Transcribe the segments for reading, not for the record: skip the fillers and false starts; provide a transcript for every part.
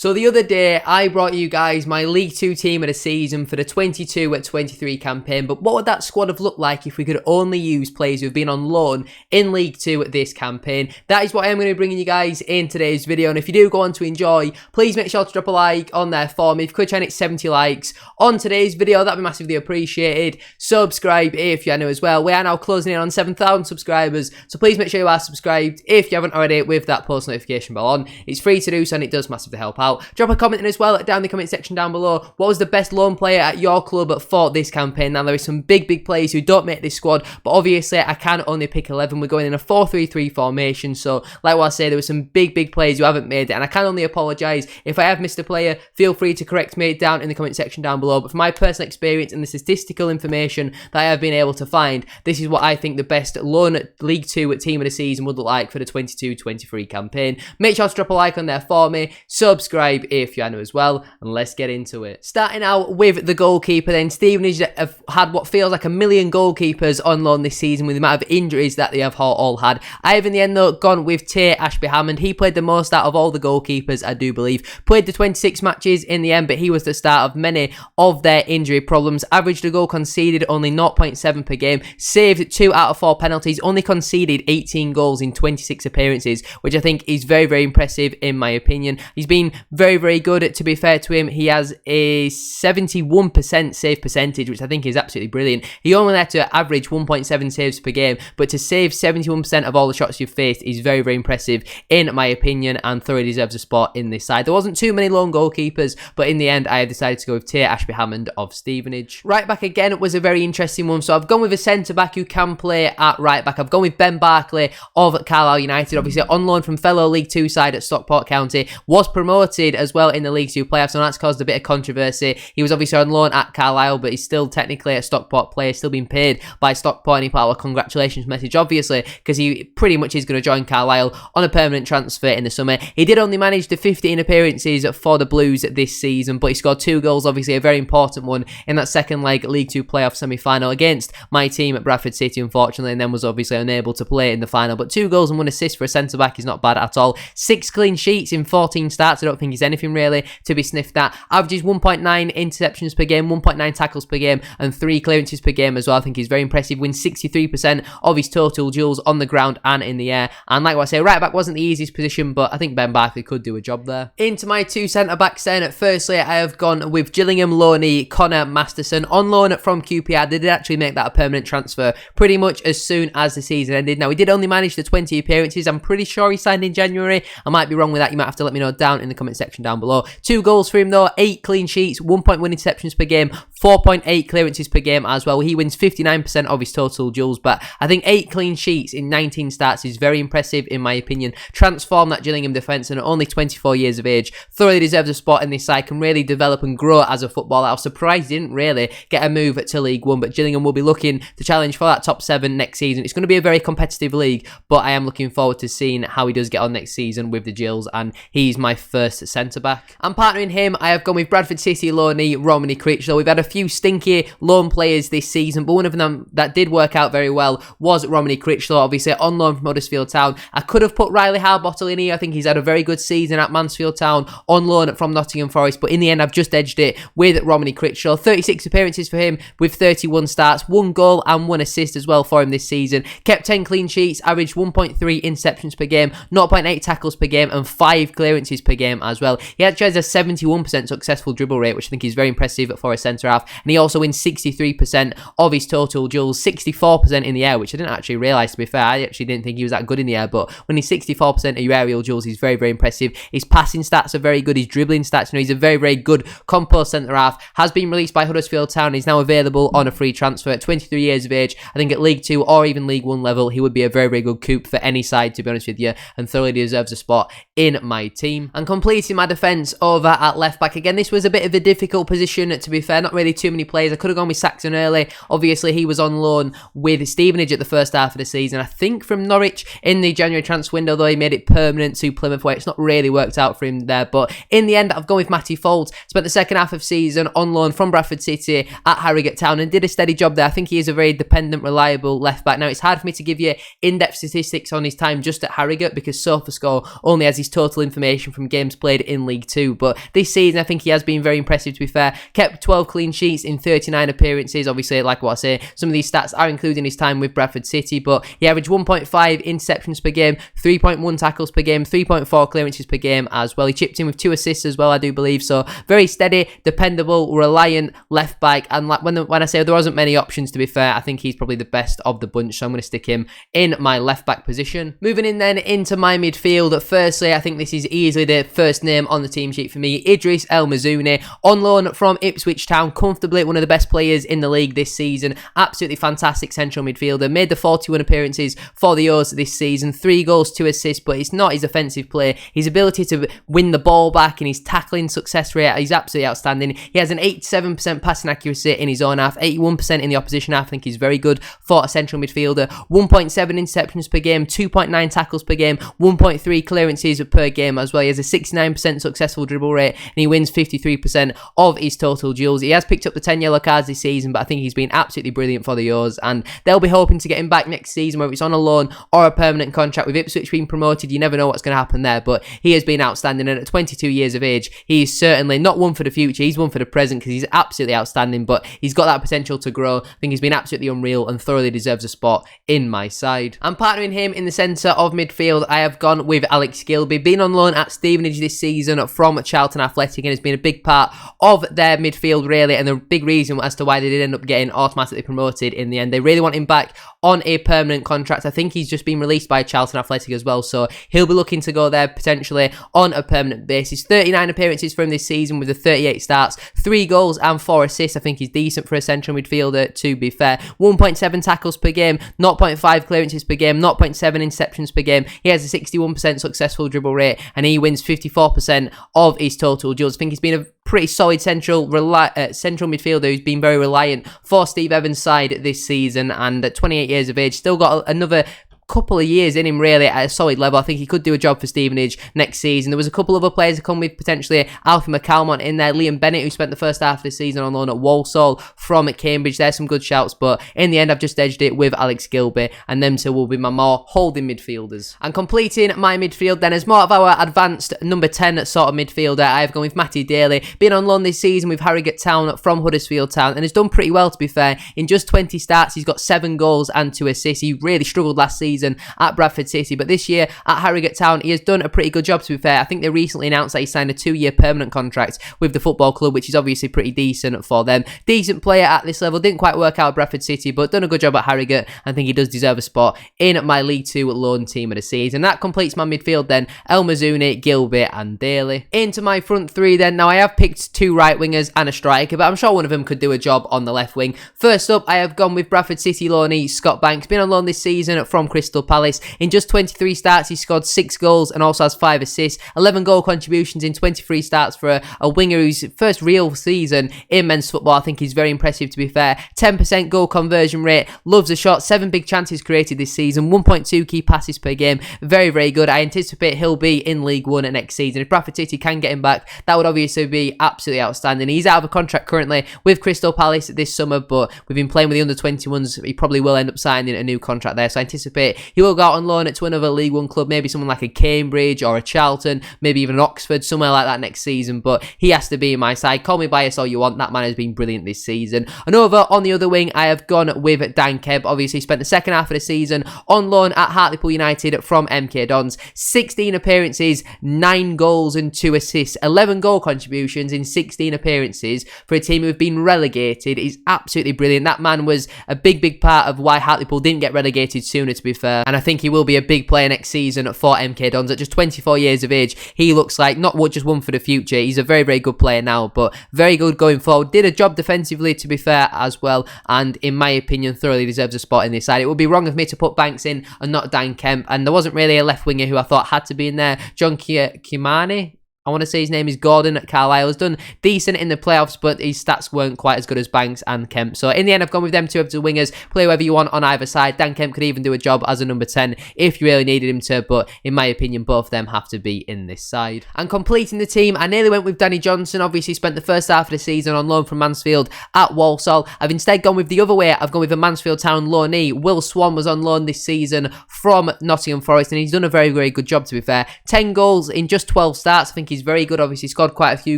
So the other day, I brought you guys my League 2 team of the season for the 22-23 campaign, but what would that squad have looked like if we could only use players who have been on loan in League 2 this campaign? That is what I'm going to be bringing you guys in today's video, and if you do go on to enjoy, please make sure to drop a like on there for me. If you could try and hit 70 likes on today's video, that'd be massively appreciated. Subscribe if you're new as well. We are now closing in on 7,000 subscribers, so please make sure you are subscribed if you haven't already with that post notification bell on. It's free to do so and it does massively help out. Drop a comment in as well down in the comment section down below. What was the best loan player at your club for this campaign? Now there are some big players who don't make this squad, but obviously I can only pick 11. We're going in a 4-3-3 formation, so like what I say, there were some big players who haven't made it, and I can only apologise if I have missed a player. Feel free to correct me down in the comment section down below, but from my personal experience and the statistical information that I have been able to find, this is what I think the best loan League 2 team of the season would look like for the 22-23 campaign. Make sure to drop a like on there for me, subscribe if you're new as well, and let's get into it. Starting out with the goalkeeper then, Stevenage have had what feels like a million goalkeepers on loan this season with the amount of injuries that they have all had. I have in the end though gone with Ashby Hammond. He played the most out of all the goalkeepers, I do believe. Played the 26 matches in the end, but he was the start of many of their injury problems. Averaged a goal conceded only 0.7 per game, saved 2 out of 4 penalties, only conceded 18 goals in 26 appearances, which I think is very impressive in my opinion. He's been very good. To be fair to him, he has a 71% save percentage, which I think is absolutely brilliant. He only had to average 1.7 saves per game, but to save 71% of all the shots you've faced is very impressive in my opinion, and thoroughly deserves a spot in this side. There wasn't too many lone goalkeepers, but in the end I have decided to go with Ashby Hammond of Stevenage. Right back again was a very interesting one, so I've gone with a centre back who can play at right back. I've gone with Ben Barclay of Carlisle United, obviously on loan from fellow League 2 side at Stockport County, was promoted as well in the League 2 playoffs, and that's caused a bit of controversy. He was obviously on loan at Carlisle, but he's still technically a Stockport player, still being paid by Stockport, and he put out a congratulations message, obviously, because he pretty much is going to join Carlisle on a permanent transfer in the summer. He did only manage the 15 appearances for the Blues this season, but he scored 2 goals, obviously a very important one in that second leg League 2 playoff semi-final against my team at Bradford City, unfortunately, and then was obviously unable to play in the final. But 2 goals and 1 assist for a centre-back is not bad at all. 6 clean sheets in 14 starts, I don't think is anything really to be sniffed at. Averages 1.9 interceptions per game, 1.9 tackles per game, and 3 clearances per game as well. I think he's very impressive. Wins 63% of his total duels on the ground and in the air. And like what I say, right back wasn't the easiest position, but I think Ben Barclay could do a job there. Into my 2 centre-backs then. Firstly, I have gone with Gillingham loanee Connor Masterson on loan from QPR. They did actually make that a permanent transfer pretty much as soon as the season ended. Now, he did only manage the 20 appearances. I'm pretty sure he signed in January. I might be wrong with that. You might have to let me know down in the comment section down below. 2 goals for him though, 8 clean sheets, 1.1 interceptions per game, 4.8 clearances per game as well. He wins 59% of his total duels, but I think 8 clean sheets in 19 starts is very impressive in my opinion. Transform that Gillingham defence, and at only 24 years of age, thoroughly deserves a spot in this side, can really develop and grow as a footballer. I was surprised he didn't really get a move to League 1, but Gillingham will be looking to challenge for that top 7 next season. It's going to be a very competitive league, but I am looking forward to seeing how he does get on next season with the Gills, and he's my first centre-back. And partnering him, I have gone with Bradford City loanee Romany Critchlow. We've had a few stinky loan players this season, but one of them that did work out very well was Romany Critchlow, obviously on loan from Huddersfield Town. I could have put Riley Harbottle in here. I think he's had a very good season at Mansfield Town on loan from Nottingham Forest, but in the end I've just edged it with Romany Critchlow. 36 appearances for him with 31 starts, 1 goal and 1 assist as well for him this season. Kept 10 clean sheets, averaged 1.3 interceptions per game, 0.8 tackles per game, and 5 clearances per game as well. He actually has a 71% successful dribble rate, which I think is very impressive for a centre-half, and he also wins 63% of his total duels, 64% in the air, which I didn't actually realise, to be fair. I actually didn't think he was that good in the air, but when he's 64% of your aerial duels, he's very impressive. His passing stats are very good, his dribbling stats, he's a very good composed centre-half. Has been released by Huddersfield Town, he's now available on a free transfer at 23 years of age. I think at League 2 or even League 1 level, he would be a very good coup for any side, to be honest with you, and thoroughly deserves a spot in my team. And completing my defence over at left back, again, this was a bit of a difficult position, to be fair, not really really too many players. I could have gone with Saxon early. Obviously, he was on loan with Stevenage at the first half of the season. I think from Norwich in the January transfer window, though he made it permanent to Plymouth, where it's not really worked out for him there. But in the end, I've gone with Matty Fold. Spent the second half of season on loan from Bradford City at Harrogate Town and did a steady job there. I think he is a very dependent, reliable left back. Now, it's hard for me to give you in-depth statistics on his time just at Harrogate because SofaScore only has his total information from games played in League Two. But this season, I think he has been very impressive, to be fair. Kept 12 clean sheets in 39 appearances. Obviously, like what I say, some of these stats are including his time with Bradford City, but he averaged 1.5 interceptions per game, 3.1 tackles per game, 3.4 clearances per game as well. He chipped in with 2 assists as well, I do believe. So very steady, dependable, reliant left back. And like when I say there wasn't many options, to be fair, I think he's probably the best of the bunch. So I'm going to stick him in my left back position. Moving in then into my midfield. Firstly, I think this is easily the first name on the team sheet for me. Idris El Mazouni, on loan from Ipswich Town, comfortably one of the best players in the league this season. Absolutely fantastic central midfielder. Made the 41 appearances for the O's this season. 3 goals, 2 assists, but it's not his offensive play. His ability to win the ball back and his tackling success rate is absolutely outstanding. He has an 87% passing accuracy in his own half, 81% in the opposition half. I think he's very good for a central midfielder. 1.7 interceptions per game, 2.9 tackles per game, 1.3 clearances per game as well. He has a 69% successful dribble rate and he wins 53% of his total duels. He has picked up the 10 yellow cards this season, but I think he's been absolutely brilliant for the O's and they'll be hoping to get him back next season, whether it's on a loan or a permanent contract. With Ipswich being promoted, you never know what's going to happen there, but he has been outstanding, and at 22 years of age, he's certainly not one for the future, he's one for the present because he's absolutely outstanding, but he's got that potential to grow. I think he's been absolutely unreal and thoroughly deserves a spot in my side. I'm partnering him in the centre of midfield. I have gone with Alex Gilby, been on loan at Stevenage this season from Charlton Athletic and has been a big part of their midfield really, and the big reason as to why they did end up getting automatically promoted in the end. They really want him back on a permanent contract. I think he's just been released by Charlton Athletic as well, so he'll be looking to go there potentially on a permanent basis. 39 appearances for him this season with the 38 starts, 3 goals and 4 assists. I think he's decent for a central midfielder, to be fair. 1.7 tackles per game, 0.5 clearances per game, 0.7 interceptions per game. He has a 61% successful dribble rate and he wins 54% of his total duels. I think he's been a pretty solid central midfielder who's been very reliant for Steve Evans' side this season, and at 28 years of age, still got another couple of years in him really at a solid level. I think he could do a job for Stevenage next season. There was a couple other players to come with, potentially Alfie McCalmont in there, Liam Bennett, who spent the first half of the season on loan at Walsall from Cambridge. There's some good shouts, but in the end I've just edged it with Alex Gilby, and them two will be my more holding midfielders. And completing my midfield then as more of our advanced number 10 sort of midfielder, I've gone with Matty Daly. Been on loan this season with Harrogate Town from Huddersfield Town and has done pretty well, to be fair. In just 20 starts he's got 7 goals and 2 assists. He really struggled last season at Bradford City, but this year at Harrogate Town he has done a pretty good job, to be fair. I think they recently announced that he signed a 2-year permanent contract with the football club, which is obviously pretty decent for them. Decent player at this level, didn't quite work out at Bradford City, but done a good job at Harrogate. I think he does deserve a spot in my League 2 loan team of the season. That completes my midfield then. El Mazouni, Gilby and Daly. Into my front 3 then. Now I have picked 2 right wingers and a striker, but I'm sure one of them could do a job on the left wing. First up, I have gone with Bradford City loanee Scott Banks. Been on loan this season from Crystal Palace. In just 23 starts, he scored 6 goals and also has 5 assists. 11 goal contributions in 23 starts for a winger whose first real season in men's football. I think he's very impressive, to be fair. 10% goal conversion rate, loves a shot, 7 big chances created this season, 1.2 key passes per game. Very, very good. I anticipate he'll be in League 1 next season. If Bradford City can get him back, that would obviously be absolutely outstanding. He's out of a contract currently with Crystal Palace this summer, but we've been playing with the under-21s. He probably will end up signing a new contract there, so I anticipate he will go out on loan to another League 1 club, maybe someone like a Cambridge or a Charlton, maybe even an Oxford, somewhere like that next season, but he has to be in my side. Call me biased all you want, that man has been brilliant this season. And over on the other wing, I have gone with Dan Kemp. Obviously spent the second half of the season on loan at Hartlepool United from MK Dons. 16 appearances, 9 goals and 2 assists, 11 goal contributions in 16 appearances for a team who have been relegated is absolutely brilliant. That man was a big part of why Hartlepool didn't get relegated sooner, to be fair, and I think he will be a big player next season for MK Dons. At just 24 years of age, he looks like not just one for the future. He's a very, very good player now, but very good going forward. Did a job defensively, to be fair, as well, and in my opinion, thoroughly deserves a spot in this side. It would be wrong of me to put Banks in and not Dan Kemp, and there wasn't really a left winger who I thought had to be in there. John Kimani. I want to say his name is Gordon Carlisle. Has done decent in the playoffs, but his stats weren't quite as good as Banks and Kemp. So in the end, I've gone with them two as wingers. Play whoever you want on either side. Dan Kemp could even do a job as a number 10 if you really needed him to, but in my opinion, both of them have to be in this side. And completing the team, I nearly went with Danny Johnson. Obviously, spent the first half of the season on loan from Mansfield at Walsall. I've instead gone with the other way. I've gone with a Mansfield Town loanee. Will Swan was on loan this season from Nottingham Forest, and he's done a very, very good job, to be fair. 10 goals in just 12 starts. I think he's very good. Obviously, scored quite a few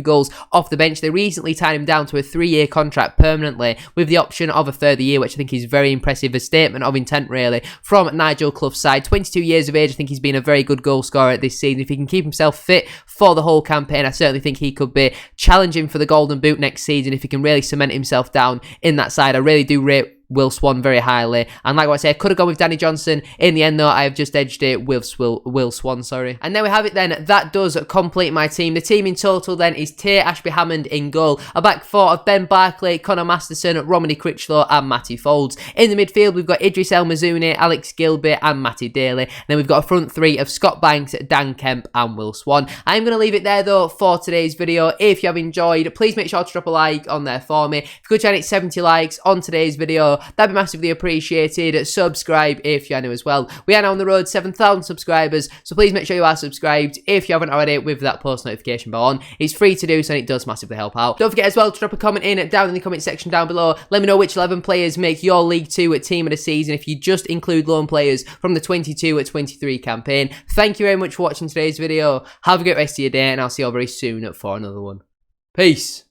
goals off the bench. They recently tied him down to a 3-year contract permanently with the option of a further year, which I think is very impressive. A statement of intent, really, from Nigel Clough's side. 22 years of age. I think he's been a very good goal scorer this season. If he can keep himself fit for the whole campaign, I certainly think he could be challenging for the Golden Boot next season if he can really cement himself down in that side. I really do rate Will Swan very highly, and like what I say, I could have gone with Danny Johnson. In the end, though, I have just edged it with Will Swan, sorry. And there we have it then. That does complete my team. The team in total then is Tay Ashby-Hammond in goal, a back four of Ben Barclay, Connor Masterson, Romany Critchlow and Matty Folds. In the midfield, we've got Idris El Mazouni, Alex Gilby and Matty Daly. And then we've got a front three of Scott Banks, Dan Kemp and Will Swan. I'm going to leave it there, though, for today's video. If you have enjoyed, please make sure to drop a like on there for me. If you could try and hit 70 likes on today's video, that'd be massively appreciated. Subscribe if you're new as well. We are now on the road 7,000 subscribers, so please make sure you are subscribed if you haven't already with that post notification bell on. It's free to do, so it does massively help out. Don't forget as well to drop a comment down in the comment section down below. Let me know which 11 players make your League 2 team of the season if you just include loan players from the 22-23 campaign. Thank you very much for watching today's video. Have a great rest of your day, and I'll see you all very soon for another one. Peace.